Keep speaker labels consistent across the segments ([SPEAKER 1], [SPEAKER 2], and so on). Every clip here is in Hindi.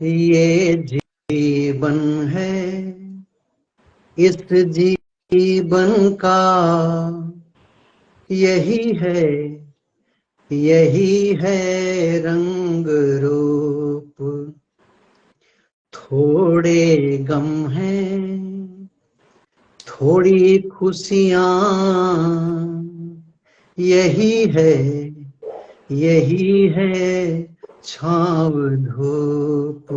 [SPEAKER 1] ये जीवन है, इस जीवन का यही है रंग रूप। थोड़े गम हैं, थोड़ी खुशियाँ, यही है छाँव धूप।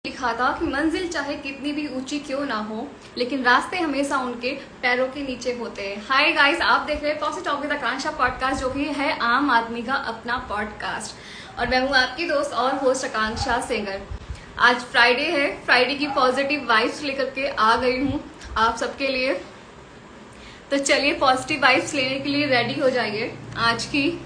[SPEAKER 2] लिखा था कि मंजिल चाहे कितनी भी ऊंची क्यों ना हो, लेकिन रास्ते हमेशा उनके पैरों के नीचे होते हैं। हाय गाइस, आप देख रहे हैं positive talk with Akanksha podcast, जो कि है आम आदमी का अपना पॉडकास्ट। और मैं हूं आपकी दोस्त और होस्ट आकांक्षा सेंगर। आज फ्राइडे है, फ्राइडे की पॉजिटिव वाइब्स लेकर के आ गई हूं आप सबके लिए। तो चलिए पॉजिटिव वाइब्स लेने के लिए रेडी हो जाइए आज की।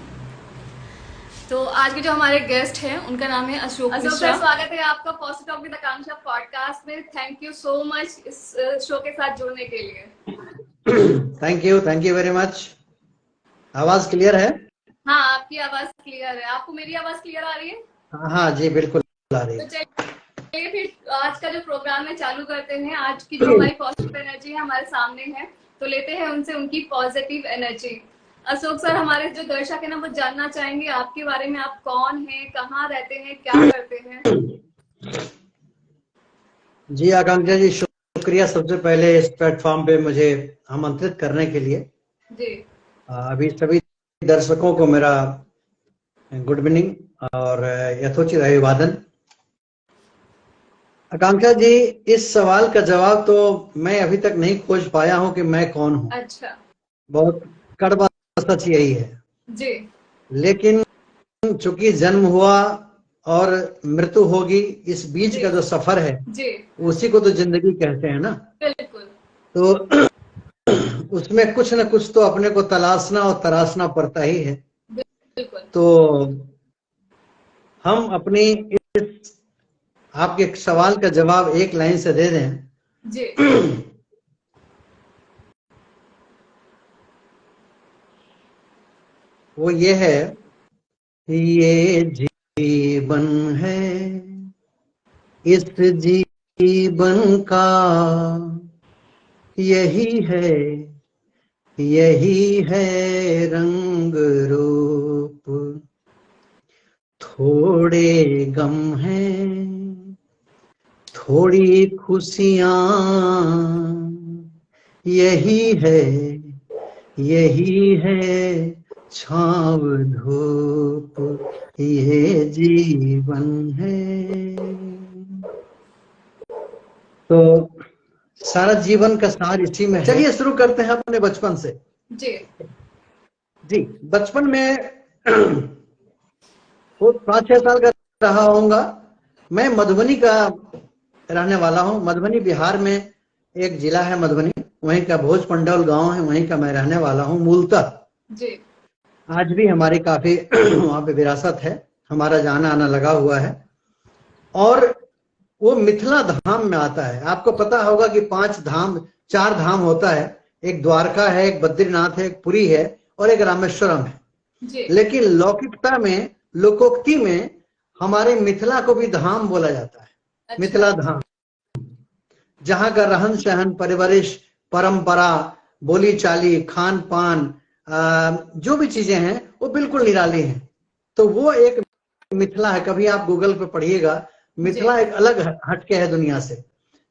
[SPEAKER 2] तो आज के जो हमारे गेस्ट हैं उनका नाम है अशोक मिश्रा। स्वागत है आपका positive talk with Akanksha podcast में। थैंक यू सो मच इस शो के साथ जुड़ने के लिए।
[SPEAKER 1] Thank you very much. आवाज क्लियर है?
[SPEAKER 2] हाँ, आपकी आवाज क्लियर है। आपको मेरी आवाज क्लियर आ रही है?
[SPEAKER 1] हाँ जी, बिल्कुल आ रही है।
[SPEAKER 2] तो चलिए फिर आज का जो प्रोग्राम है चालू करते हैं। आज की जो हमारी पॉजिटिव एनर्जी है हमारे सामने है, तो लेते हैं उनसे उनकी पॉजिटिव एनर्जी। अशोक सर, हमारे जो दर्शक है ना वो जानना चाहेंगे आपके बारे में। आप कौन हैं, कहाँ रहते हैं, क्या करते हैं?
[SPEAKER 1] जी आकांक्षा जी, शुक्रिया सबसे पहले इस प्लेटफॉर्म पे मुझे आमंत्रित करने के लिए।
[SPEAKER 2] जी।
[SPEAKER 1] अभी सभी दर्शकों को मेरा गुड इवनिंग और यथोचित अभिवादन। आकांक्षा जी, इस सवाल का जवाब तो मैं अभी तक नहीं खोज पाया हूं कि मैं कौन हूं।
[SPEAKER 2] अच्छा।
[SPEAKER 1] बहुत कड़वा सच यही है
[SPEAKER 2] जी।
[SPEAKER 1] लेकिन चूंकि जन्म हुआ और मृत्यु होगी, इस बीच का जो सफर है
[SPEAKER 2] जी,
[SPEAKER 1] उसी को तो जिंदगी कहते हैं ना।
[SPEAKER 2] बिल्कुल।
[SPEAKER 1] तो उसमें कुछ न कुछ तो अपने को तलाशना और तराशना पड़ता ही है।
[SPEAKER 2] बिल्कुल।
[SPEAKER 1] तो हम अपनी इस आपके सवाल का जवाब एक लाइन से दे दें।
[SPEAKER 2] जी।
[SPEAKER 1] वो ये है, ये जीवन है, इस जीवन का यही है रंग रूप। थोड़े गम हैं, थोड़ी खुशियाँ, यही है छाँव धूप। ये जीवन है। तो सारा जीवन का सार इसी में है। चलिए शुरू करते हैं अपने बचपन से। जी, बचपन में वो 5-6 साल का रहा होऊंगा। मैं मधुबनी का रहने वाला हूँ। मधुबनी बिहार में एक जिला है मधुबनी, वहीं का भोज पंडौल गांव है, वहीं का मैं रहने वाला हूँ मूलतः।
[SPEAKER 2] जी।
[SPEAKER 1] आज भी हमारी काफी वहां पे विरासत है, हमारा जाना आना लगा हुआ है। और वो मिथिला धाम में आता है। आपको पता होगा कि 4 धाम होता है। एक द्वारका है, एक बद्रीनाथ है, एक पुरी है और एक रामेश्वरम है।
[SPEAKER 2] जी।
[SPEAKER 1] लेकिन लौकिकता में, लोकोक्ति में हमारे मिथिला को भी धाम बोला जाता है। अच्छा। मिथिला धाम, जहां का रहन सहन, परिवरिश, परंपरा, बोली चाली, खान पान, जो भी चीजें हैं वो बिल्कुल निराली हैं। तो वो एक मिथिला है। कभी आप गूगल पे पढ़िएगा, मिथिला एक अलग हटके है दुनिया से।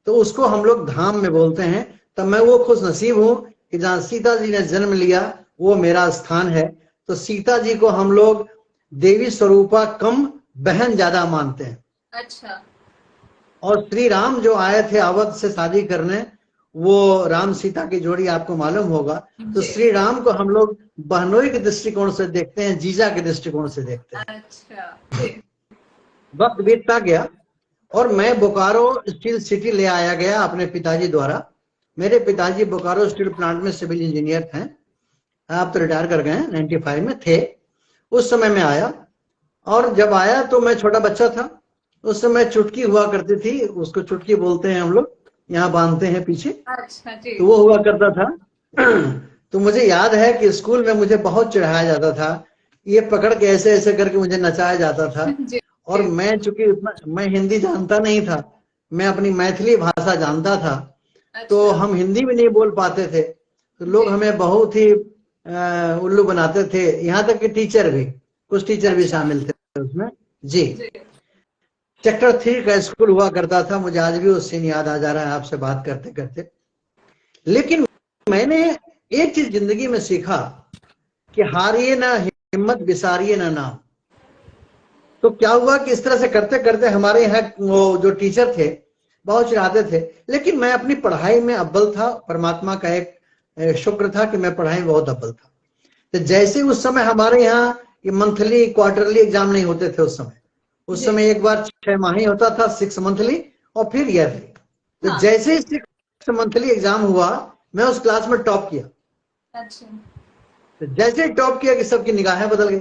[SPEAKER 1] तो उसको हम लोग धाम में बोलते हैं। तो मैं वो खुश नसीब हूं कि जहाँ सीता जी ने जन्म लिया वो मेरा स्थान है। तो सीता जी को हम लोग देवी स्वरूपा कम बहन ज्यादा मानते हैं।
[SPEAKER 2] अच्छा।
[SPEAKER 1] और श्री राम जो आए थे अवध से शादी करने, वो राम सीता की जोड़ी आपको मालूम होगा। तो श्री राम को हम लोग बहनोई के दृष्टिकोण से देखते हैं, जीजा के दृष्टिकोण से देखते हैं।
[SPEAKER 2] अच्छा।
[SPEAKER 1] वक्त बीतता गया और मैं बोकारो स्टील सिटी ले आया गया अपने पिताजी द्वारा। मेरे पिताजी बोकारो स्टील प्लांट में सिविल इंजीनियर थे। आप तो रिटायर कर गए, 95 में थे। उस समय में आया, और जब आया तो मैं छोटा बच्चा था। उस समय चुटकी हुआ करती थी, उसको चुटकी बोलते हैं हम लोग। यहाँ बांधते हैं पीछे,
[SPEAKER 2] अच्छा जी।
[SPEAKER 1] तो वो हुआ करता था। तो मुझे याद है कि स्कूल में मुझे बहुत चिढ़ाया जाता था, ये पकड़ के ऐसे ऐसे करके मुझे नचाया जाता था।
[SPEAKER 2] जी
[SPEAKER 1] और मैं चूंकि मैं हिंदी जानता नहीं था, मैं अपनी मैथिली भाषा जानता था, तो
[SPEAKER 2] अच्छा
[SPEAKER 1] हम हिंदी में नहीं बोल पाते थे, तो लोग हमें बहुत ही उल्लू बनाते थे, यहाँ तक कि टीचर भी, कुछ टीचर भी शामिल थे उसमें। जी, सेक्टर 3 का स्कूल हुआ करता था, मुझे आज भी उस सीन याद आ जा रहा है आपसे बात करते करते। लेकिन मैंने एक चीज जिंदगी में सीखा कि हारिए ना हिम्मत, बिसारिए ना नाम। तो क्या हुआ कि इस तरह से करते करते हमारे यहाँ वो जो टीचर थे बहुत चिढ़ाते थे, लेकिन मैं अपनी पढ़ाई में अव्वल था। परमात्मा का एक शुक्र था कि मैं पढ़ाई में बहुत अव्वल था। तो जैसे उस समय हमारे यहाँ ये मंथली क्वार्टरली एग्जाम नहीं होते थे उस समय एक बार 6 माही होता था, 6 मंथली और फिर ईयरली। तो जैसे ही 6 मंथली एग्जाम हुआ, मैं उस क्लास में टॉप किया।
[SPEAKER 2] अच्छा।
[SPEAKER 1] तो जैसे टॉप किया कि सबकी निगाहें बदल गई।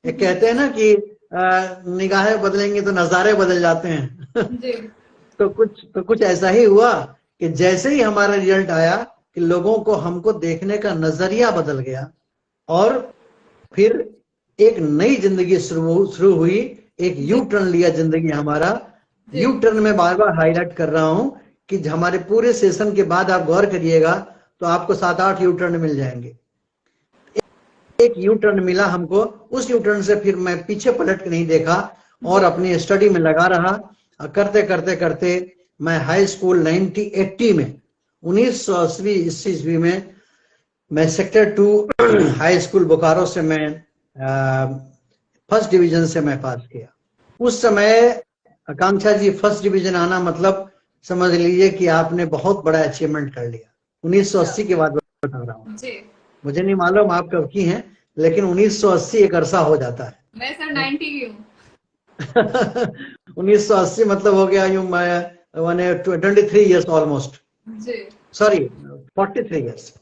[SPEAKER 1] ये कहते हैं ना कि निगाहें बदलेंगे तो नजारे बदल जाते हैं।
[SPEAKER 2] जी।
[SPEAKER 1] तो कुछ ऐसा ही हुआ कि जैसे ही हमारा रिजल्ट आया कि लोगों को हमको देखने का नजरिया बदल गया, और फिर एक नई जिंदगी शुरू हुई, एक यू टर्न लिया जिंदगी हमारा। यू टर्न में बार बार हाईलाइट कर रहा हूं कि हमारे पूरे सेशन के बाद आप गौर करिएगा तो आपको 7-8 यू टर्न मिल जाएंगे। एक यू टर्न मिला हमको, उस यू टर्न से फिर मैं पीछे पलट के नहीं देखा और अपनी स्टडी में लगा रहा। करते करते करते मैं हाई स्कूल 1980 में 1980 ईस्वी में मैं सेक्टर 2 हाई स्कूल बोकारो से मैं फर्स्ट डिवीजन से मैं पास किया। उस समय आकांक्षा जी, फर्स्ट डिवीजन आना मतलब समझ लीजिए कि आपने बहुत बड़ा अचीवमेंट कर लिया। 1980 के बाद बता रहा हूँ, मुझे नहीं मालूम आप कब की हैं, लेकिन 1980 एक अरसा हो जाता है।
[SPEAKER 2] मैं सर 90 की हूँ।
[SPEAKER 1] 1980 मतलब हो गया यूं मैंने 23 इयर्स ऑलमोस्ट, सॉरी 43 इयर्स।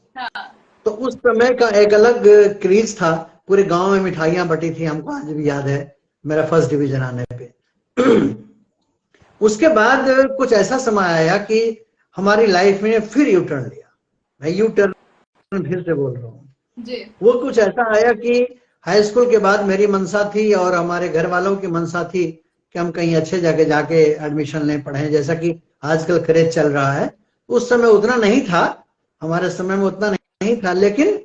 [SPEAKER 1] तो उस समय का एक अलग क्रेज था, पूरे गांव में मिठाइयां बटी थी, हमको आज भी याद है मेरा फर्स्ट डिवीजन आने पे। उसके बाद कुछ ऐसा समय आया कि हमारी लाइफ में फिर यू टर्न लिया। मैं यू टर्न फिर से बोल रहा हूँ। वो कुछ ऐसा आया कि हाई स्कूल के बाद मेरी मंशा थी और हमारे घर वालों की मंशा थी कि हम कहीं अच्छे जगह जाके एडमिशन लें, पढ़ें, जैसा कि आजकल क्रेज चल रहा है। उस समय उतना नहीं था, हमारे समय में उतना नहीं था, लेकिन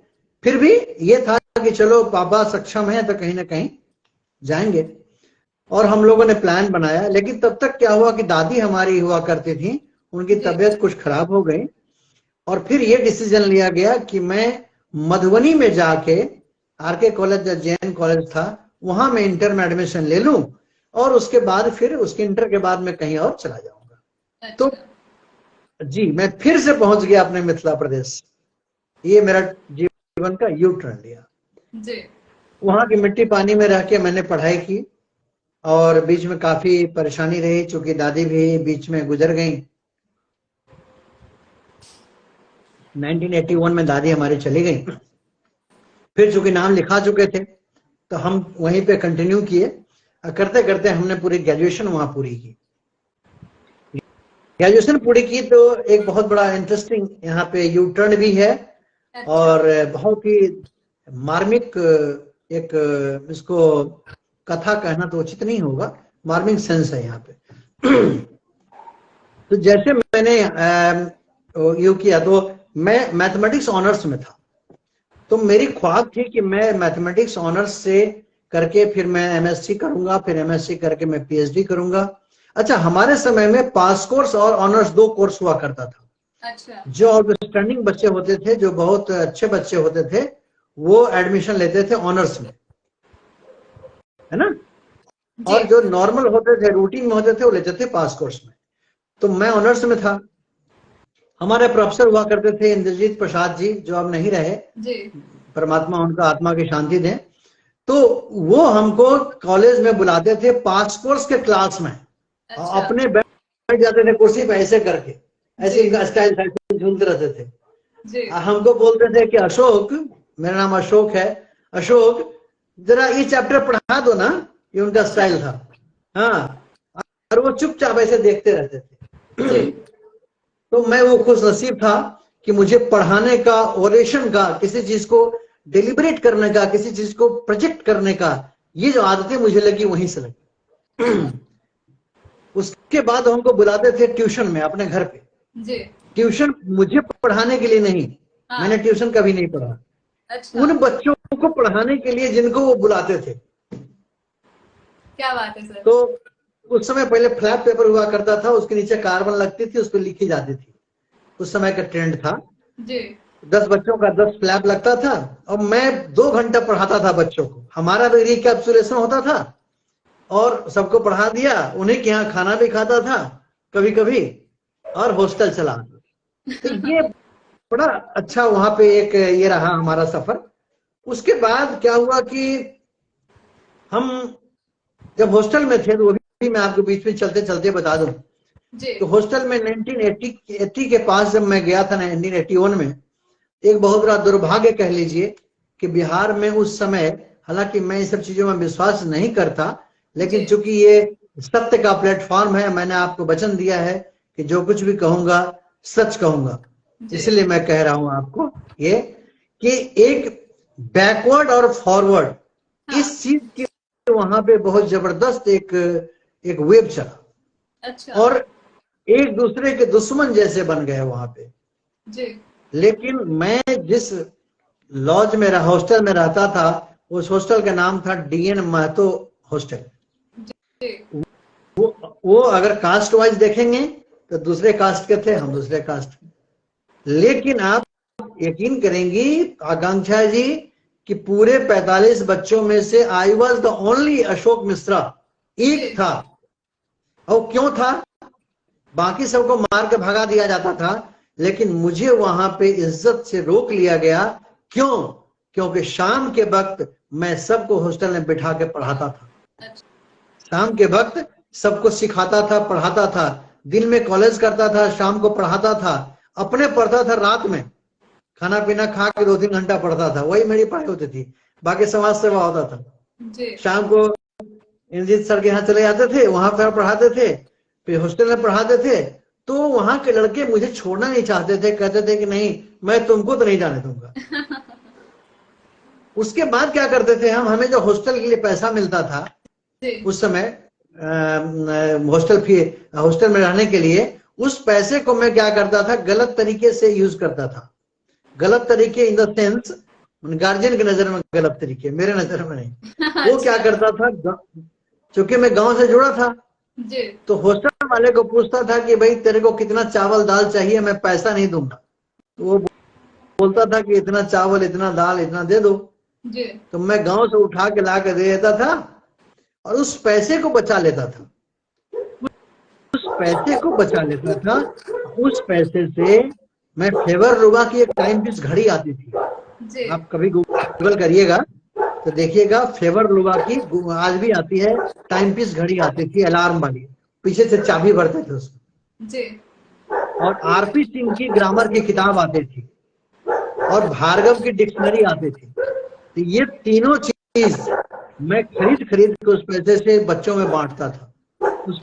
[SPEAKER 1] फिर भी ये था कि चलो पापा सक्षम है तो कहीं ना कहीं जाएंगे, और हम लोगों ने प्लान बनाया। लेकिन तब तक क्या हुआ कि दादी हमारी हुआ करती थी, उनकी तबीयत कुछ खराब हो गई, और फिर ये डिसीजन लिया गया कि मैं मधुबनी में जाके आरके कॉलेज, जैन कॉलेज था, वहां मैं इंटर में एडमिशन ले लूं, और उसके बाद फिर उसके इंटर के बाद मैं कहीं और चला जाऊंगा। तो जी, मैं फिर से पहुंच गया अपने मिथिला प्रदेश। ये मेरा जीवन का यू टर्न लिया। जी। वहां की मिट्टी पानी में रह के मैंने पढ़ाई की, और बीच में काफी परेशानी रही, चूंकि दादी भी बीच में गुजर गई। 1981 में दादी हमारी चली गई। फिर चूंकि नाम लिखा चुके थे तो हम वहीं पे कंटिन्यू किए, करते करते हमने पूरी ग्रेजुएशन वहां पूरी की। ग्रेजुएशन पूरी की तो एक बहुत बड़ा इंटरेस्टिंग यहाँ पे यू टर्न भी है, और बहुत ही मार्मिक एक, इसको कथा कहना तो उचित नहीं होगा, मार्मिक सेंस है यहाँ पे। तो जैसे मैंने यू किया तो मैं मैथमेटिक्स ऑनर्स में था, तो मेरी ख्वाब थी कि मैं मैथमेटिक्स ऑनर्स से करके फिर मैं एमएससी करूंगा, फिर एमएससी करके मैं पीएचडी करूंगा। अच्छा, हमारे समय में पास कोर्स और ऑनर्स 2 कोर्स हुआ करता था। अच्छा। जो आउटस्टैंडिंग बच्चे होते थे, जो बहुत अच्छे बच्चे होते थे, वो एडमिशन लेते थे ऑनर्स में, है ना, और जो नॉर्मल होते थे, रूटीन में होते थे, वो लेते थे पास कोर्स में। तो मैं ऑनर्स में था। हमारे प्रोफेसर हुआ करते थे इंद्रजीत प्रसाद जी, जो अब नहीं रहे, परमात्मा उनका आत्मा की शांति दें। तो वो हमको कॉलेज में बुलाते थे पास कोर्स के क्लास में। अच्छा। अपने बैठ जाते थे कुर्सी पे ऐसे करके, ऐसे स्टाइल झूलते रहते थे। हमको बोलते थे कि अशोक, मेरा नाम अशोक है, अशोक जरा ये चैप्टर पढ़ा दो ना, ये उनका स्टाइल था। हाँ, और वो चुपचाप ऐसे देखते रहते थे। तो मैं वो खुश नसीब था कि मुझे पढ़ाने का, ओरेशन का, किसी चीज को डिलिबरेट करने का, किसी चीज को प्रोजेक्ट करने का, ये जो आदतें मुझे लगी वहीं से लगी। उसके बाद हमको बुलाते थे ट्यूशन में अपने घर पे
[SPEAKER 2] जी।
[SPEAKER 1] ट्यूशन मुझे पढ़ाने के लिए नहीं,
[SPEAKER 2] हाँ।
[SPEAKER 1] मैंने ट्यूशन कभी नहीं पढ़ा।
[SPEAKER 2] अच्छा,
[SPEAKER 1] उन बच्चों को पढ़ाने के लिए जिनको वो बुलाते थे।
[SPEAKER 2] क्या बात है सर।
[SPEAKER 1] तो उस समय पहले फ्लैप पेपर हुआ करता था, उसके नीचे कार्बन लगती थी, उस पर लिखी जाती थी। उस समय का ट्रेंड था
[SPEAKER 2] जी।
[SPEAKER 1] 10 बच्चों का 10 फ्लैप लगता था और मैं 2 घंटा पढ़ाता था बच्चों को। हमारा भी रिकैप्सुलेशन होता था और सबको पढ़ा दिया, उन्हीं के यहाँ खाना भी खाता था कभी कभी, और हॉस्टल चला। तो ये बड़ा अच्छा वहां पे एक ये रहा हमारा सफर। उसके बाद क्या हुआ कि हम जब हॉस्टल में थे, तो वो भी मैं आपको बीच में चलते चलते बता दूं।
[SPEAKER 2] जी।
[SPEAKER 1] तो हॉस्टल में 1980 के पास जब मैं गया था, 1981 में, एक बहुत बड़ा दुर्भाग्य कह लीजिए कि बिहार में उस समय, हालांकि मैं इन सब चीजों में विश्वास नहीं करता, लेकिन चूंकि ये सत्य का प्लेटफॉर्म है, मैंने आपको वचन दिया है कि जो कुछ भी कहूंगा सच कहूंगा, इसलिए मैं कह रहा हूं आपको ये कि एक बैकवर्ड और फॉरवर्ड,
[SPEAKER 2] हाँ।
[SPEAKER 1] इस चीज की वहां पे बहुत जबरदस्त एक वेब चला।
[SPEAKER 2] अच्छा।
[SPEAKER 1] और एक दूसरे के दुश्मन जैसे बन गए वहां पे।
[SPEAKER 2] जी। लेकिन
[SPEAKER 1] मैं जिस लॉज में हॉस्टल में रहता था, उस हॉस्टल का नाम था डीएन महतो हॉस्टल। वो अगर कास्ट वाइज देखेंगे तो दूसरे कास्ट के थे, हम दूसरे कास्ट के। लेकिन आप यकीन करेंगी आकांक्षा जी कि पूरे 45 बच्चों में से I was the only Ashok Mishra, एक था। और क्यों था? बाकी सबको मार के भगा दिया जाता था, लेकिन मुझे वहां पे इज्जत से रोक लिया गया। क्यों? क्योंकि शाम के वक्त मैं सबको हॉस्टल में बिठा के पढ़ाता था। शाम के वक्त सबको सिखाता था, पढ़ाता था। दिन में कॉलेज करता था, शाम को पढ़ाता था। अपने पढ़ता था, रात में खाना पीना खा के 2-3 घंटा पढ़ता था, वही मेरी पढ़ाई होती थी। बाकी समाज सेवा होता था। शाम को इंद्रजीत सर के यहाँ चले जाते थे, वहां पर पढ़ाते थे, फिर हॉस्टल में पढ़ाते थे। तो वहां के लड़के मुझे छोड़ना नहीं चाहते थे, कहते थे कि नहीं, मैं तुमको तो नहीं जाने दूंगा। उसके बाद क्या करते थे हम, हमें जो हॉस्टल के लिए पैसा मिलता था उस समय, हॉस्टल में रहने के लिए, उस पैसे को मैं क्या करता था, गलत तरीके से यूज करता था। गलत तरीके इन द सेंस, गार्जियन की नजर में गलत तरीके, मेरे नजर में नहीं। वो क्या करता था, चूंकि मैं गांव से जुड़ा था, तो हॉस्टल वाले को पूछता था कि भाई तेरे को कितना चावल दाल चाहिए, मैं पैसा नहीं दूंगा। तो वो बोलता था कि इतना चावल, इतना दाल, इतना दे दो। तो मैं गांव से उठा के ला के दे देता था और उस पैसे को बचा लेता था। उस पैसे को बचा लेता था। उस पैसे से मैं फेवर रुबा की एक टाइम पीस घड़ी आती थी, आप कभी गूगल करिएगा तो देखिएगा, फेवर रुबा की आज भी आती है, टाइम पीस घड़ी आती थी, अलार्म वाली, पीछे से चाबी भरते थे उसमें। और आरपी सिंह की ग्रामर की किताब आती थी और भार्गव की डिक्शनरी आती थी। तो ये तीनों चीज मैं खरीद खरीद के उस पैसे से बच्चों में बांटता था। उस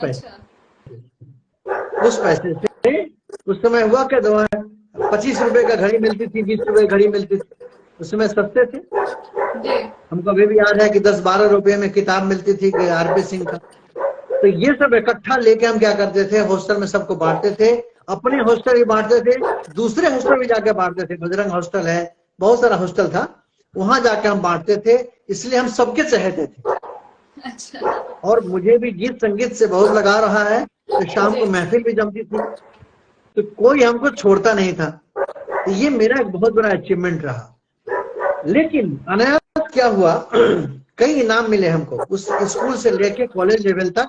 [SPEAKER 1] पैसे से उस समय हुआ क्या, 25 रुपए का घड़ी मिलती थी, 20 रुपए घड़ी मिलती थी, उस समय सस्ते थे। हमको अभी भी याद है कि 10-12 रुपए में किताब मिलती थी आरपी सिंह का। तो ये सब इकट्ठा लेके हम क्या करते थे, हॉस्टल में सबको बांटते थे। अपने हॉस्टल भी बांटते थे, दूसरे हॉस्टल भी जाके बांटते थे। बजरंग हॉस्टल है, बहुत सारा हॉस्टल था, वहां जाके हम बांटते थे। इसलिए हम सबके चहेते थे। अच्छा। और मुझे भी गीत संगीत से बहुत लगा रहा है, तो शाम को महफिल भी जमती थी, तो कोई हमको छोड़ता नहीं था। तो ये मेरा एक बहुत बड़ा अचीवमेंट रहा। लेकिन अनायास क्या हुआ, कई इनाम मिले हमको उस स्कूल से लेके कॉलेज लेवल तक।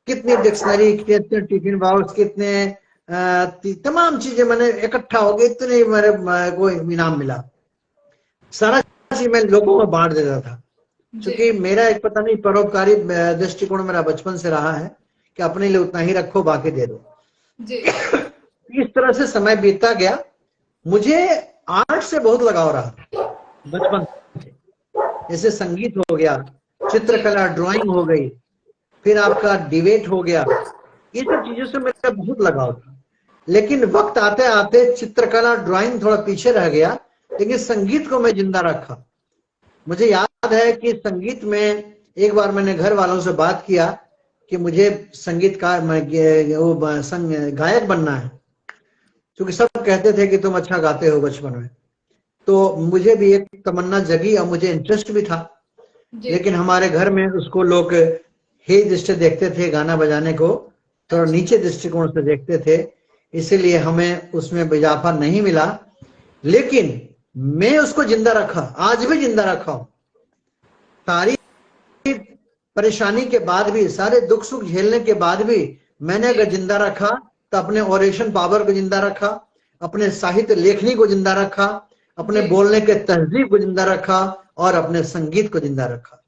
[SPEAKER 1] कितनी डिक्शनरी, कितने टिफिन बॉक्स, कितने तमाम चीजें मैंने इकट्ठा हो गए, इतने मेरे को इनाम मिला। सारा चीज मैं लोगों को बांट देता था, क्योंकि मेरा एक पता नहीं परोपकारी दृष्टिकोण मेरा बचपन से रहा है कि अपने लिए उतना ही रखो, बाकी दे दो। इस तरह से समय बीतता गया। मुझे आर्ट से बहुत लगाव रहा बचपन से, जैसे संगीत हो गया, चित्रकला, ड्राइंग हो गई, फिर आपका डिबेट हो गया, ये सब चीजों से मेरा बहुत लगाव था। लेकिन वक्त आते आते चित्रकला ड्राइंग थोड़ा पीछे रह गया, लेकिन संगीत को मैं जिंदा रखा। मुझे याद है कि संगीत में एक बार मैंने घर वालों से बात किया कि मुझे संगीतकार गायक बनना है, क्योंकि सब कहते थे कि तुम अच्छा गाते हो बचपन में। तो मुझे भी एक तमन्ना जगी और मुझे इंटरेस्ट भी था, लेकिन हमारे घर में उसको लोग हे दृष्टि देखते थे, गाना बजाने को थोड़ा नीचे दृष्टिकोण से देखते थे, इसीलिए हमें उसमें इजाफा नहीं मिला। लेकिन मैं उसको जिंदा रखा, आज भी जिंदा रखा हूं। सारी परेशानी के बाद भी, सारे दुख सुख झेलने के बाद भी मैंने अगर जिंदा रखा तो अपने ओरेशन पावर को जिंदा रखा, अपने साहित्य लेखनी को जिंदा रखा, अपने बोलने के तहजीब को जिंदा रखा और अपने संगीत को जिंदा रखा।